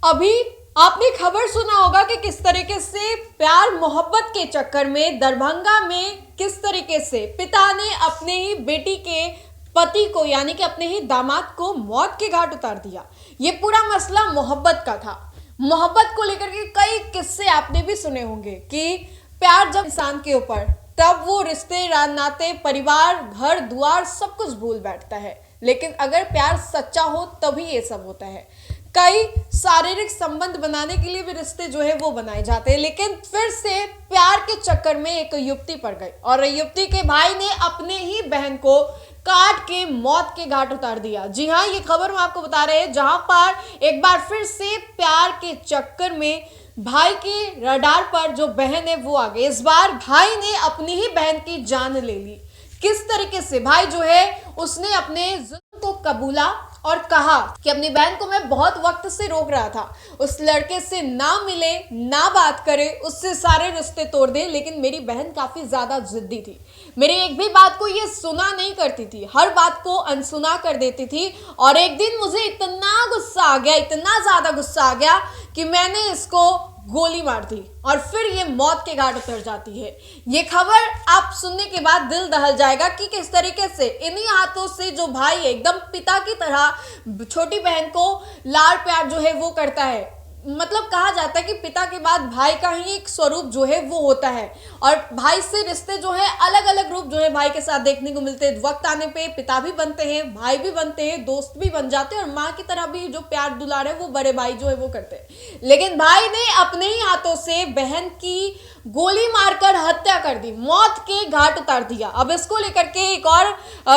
अभी आपने खबर सुना होगा कि किस तरीके से प्यार मोहब्बत के चक्कर में दरभंगा में किस तरीके से पिता ने अपने ही बेटी के पति को यानी कि अपने ही दामाद को मौत के घाट उतार दिया। ये पूरा मसला मोहब्बत का था। मोहब्बत को लेकर के कई किस्से आपने भी सुने होंगे कि प्यार जब इंसान के ऊपर, तब वो रिश्ते नाते परिवार घर द्वार सब कुछ भूल बैठता है। लेकिन अगर प्यार सच्चा हो तभी ये सब होता है। कई शारीरिक संबंध बनाने के लिए भी रिश्ते जो है वो बनाए जाते हैं, लेकिन फिर से प्यार के चक्कर में एक युवती पड़ गई और युवती के भाई ने अपने ही बहन को काट के मौत के घाट उतार दिया। जी हाँ, ये खबर हम आपको बता रहे हैं, जहां पर एक बार फिर से प्यार के चक्कर में भाई के रडार पर जो बहन है वो आ गई। इस बार भाई ने अपनी ही बहन की जान ले ली। किस तरीके से भाई जो है उसने अपने जुल्म को कबूला और कहा कि अपनी बहन को मैं बहुत वक्त से रोक रहा था, उस लड़के से ना मिले ना बात करे, उससे सारे रिश्ते तोड़ दे, लेकिन मेरी बहन काफी ज्यादा जिद्दी थी। मेरी एक भी बात को ये सुना नहीं करती थी, हर बात को अनसुना कर देती थी। और एक दिन मुझे इतना गुस्सा आ गया, इतना ज्यादा गुस्सा आ गया कि मैंने इसको गोली मार दी और फिर ये मौत के घाट उतर जाती है। ये खबर आप सुनने के बाद दिल दहल जाएगा कि किस तरीके से इन्हीं हाथों से जो भाई है एकदम पिता की तरह छोटी बहन को लाड़ प्यार जो है वो करता है। मतलब कहा जाता है कि पिता के बाद भाई का ही एक स्वरूप जो है वो होता है और भाई से रिश्ते जो है अलग अलग रूप जो है भाई के साथ देखने को मिलते हैं। वक्त आने पे पिता भी बनते हैं, भाई भी बनते हैं, दोस्त भी बन जाते हैं और माँ की तरह भी जो प्यार दुलार है वो बड़े भाई जो है वो करते हैं। लेकिन भाई ने अपने ही हाथों से बहन की गोली मारकर हत्या कर दी, मौत के घाट उतार दिया। अब इसको लेकर के एक और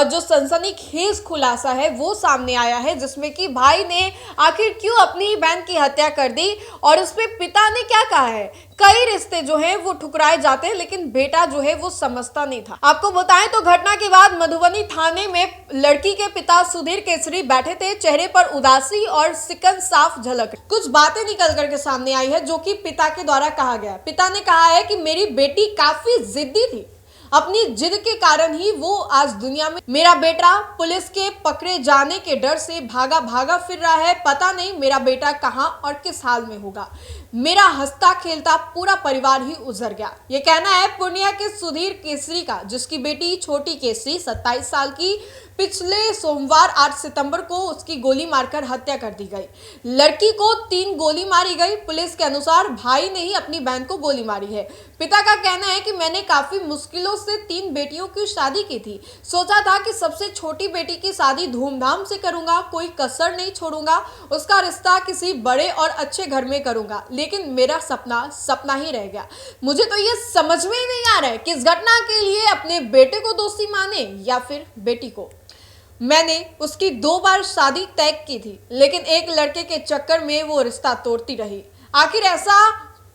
जो सनसनीखेज खुलासा है वो सामने आया है, जिसमें कि भाई ने आखिर क्यों अपनी बहन की हत्या कर दी और उस पे पिता ने क्या कहा है। कई रिश्ते जो हैं वो ठुकराए जाते हैं, लेकिन बेटा जो है वो समझता नहीं था। आपको बताएं तो घटना के बाद मधुबनी थाने में लड़की के पिता सुधीर केसरी बैठे थे। चेहरे पर उदासी और सिकन साफ झलक। कुछ बातें निकल करके सामने आई है जो कि पिता के द्वारा कहा गया। पिता ने कहा है कि मेरी बेटी काफी जिद्दी थी, अपनी जिद के कारण ही वो आज दुनिया में। मेरा बेटा पुलिस के पकड़े जाने के डर से भागा भागा फिर रहा है। पता नहीं मेरा बेटा कहां और किस हाल में होगा। मेरा हंसता खेलता पूरा परिवार ही उजड़ गया। ये कहना है पूर्णिया के सुधीर केसरी का, जिसकी बेटी छोटी केसरी 27 साल की पिछले सोमवार 8 सितंबर को उसकी गोली मारकर हत्या कर दी गई। लड़की को 3 गोली मारी गई। पुलिस के अनुसार भाई ने ही अपनी बहन को गोली मारी है। पिता का कहना है कि मैंने काफी मुश्किलों से 3 बेटियों की शादी की थी। सोचा था कि सबसे छोटी बेटी की शादी धूमधाम से करूंगा, कोई कसर नहीं छोड़ूंगा, उसका रिश्ता किसी बड़े और अच्छे घर में करूंगा, लेकिन मेरा सपना सपना ही रह गया। मुझे तो ये समझ में ही नहीं आ रहा है कि इस घटना के लिए अपने बेटे को दोषी माने या फिर बेटी को। मैंने उसकी 2 बार शादी तय की थी, लेकिन एक लड़के के चक्कर में वो रिश्ता तोड़ती रही। आखिर ऐसा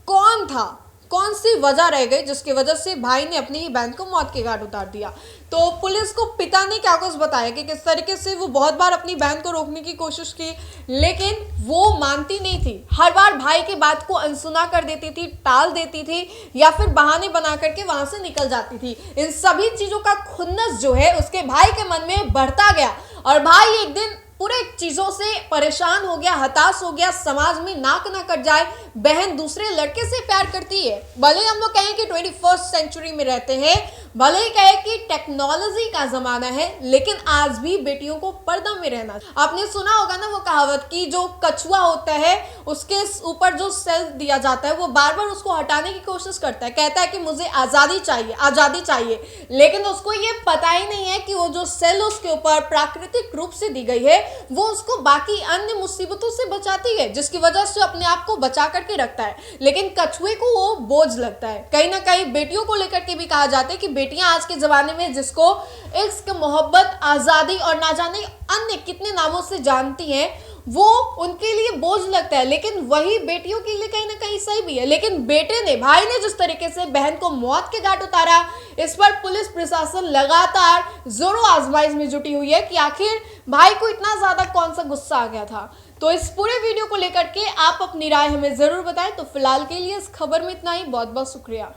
कौन था, कौन सी वजह रह गई जिसकी वजह से भाई ने अपनी ही बहन को मौत के घाट उतार दिया। तो पुलिस को पिता ने क्या कुछ बताया कि किस तरीके से वो बहुत बार अपनी बहन को रोकने की कोशिश की, लेकिन वो मानती नहीं थी। हर बार भाई की बात को अनसुना कर देती थी, टाल देती थी या फिर बहाने बना करके वहां से निकल जाती थी। इन सभी चीजों का खुन्नस जो है उसके भाई के मन में बढ़ता गया और भाई एक दिन पूरे चीजों से परेशान हो गया, हताश हो गया। समाज में नाक ना कट जाए, बहन दूसरे लड़के से प्यार करती है। भले हम लोग कहें कि 21st सेंचुरी में रहते हैं, भले ही कहें कि टेक्नोलॉजी का जमाना है, लेकिन आज भी बेटियों को पर्दा में रहना। आपने सुना होगा ना वो कहावत कि जो कछुआ होता है उसके ऊपर जो सेल दिया जाता है वो बार बार उसको हटाने की कोशिश करता है, कहता है कि मुझे आजादी चाहिए, आजादी चाहिए, लेकिन उसको ये पता ही नहीं है कि वो जो सेल उसके ऊपर प्राकृतिक रूप से दी गई है वो उसको बाकी अन्य मुसीबतों से बचाती है, जिसकी वजह से अपने आप को बचा करके रखता है। लेकिन कछुए को वो बोझ लगता है। कहीं ना कहीं बेटियों को लेकर के भी कहा जाता है कि बेटियां आज के जमाने में जिसको इश्क, मोहब्बत, आजादी और ना जाने अन्य कितने नामों से जानती हैं, वो उनके लिए बोझ लगता है, लेकिन वही बेटियों के लिए कहीं ना कहीं सही भी है। लेकिन बेटे ने, भाई ने जिस तरीके से बहन को मौत के घाट उतारा, इस पर पुलिस प्रशासन लगातार जोरों आजमाइश में जुटी हुई है कि आखिर भाई को इतना ज्यादा कौन सा गुस्सा आ गया था। तो इस पूरे वीडियो को लेकर के आप अपनी राय हमें जरूर बताएं। तो फिलहाल के लिए इस खबर में इतना ही। बहुत बहुत शुक्रिया।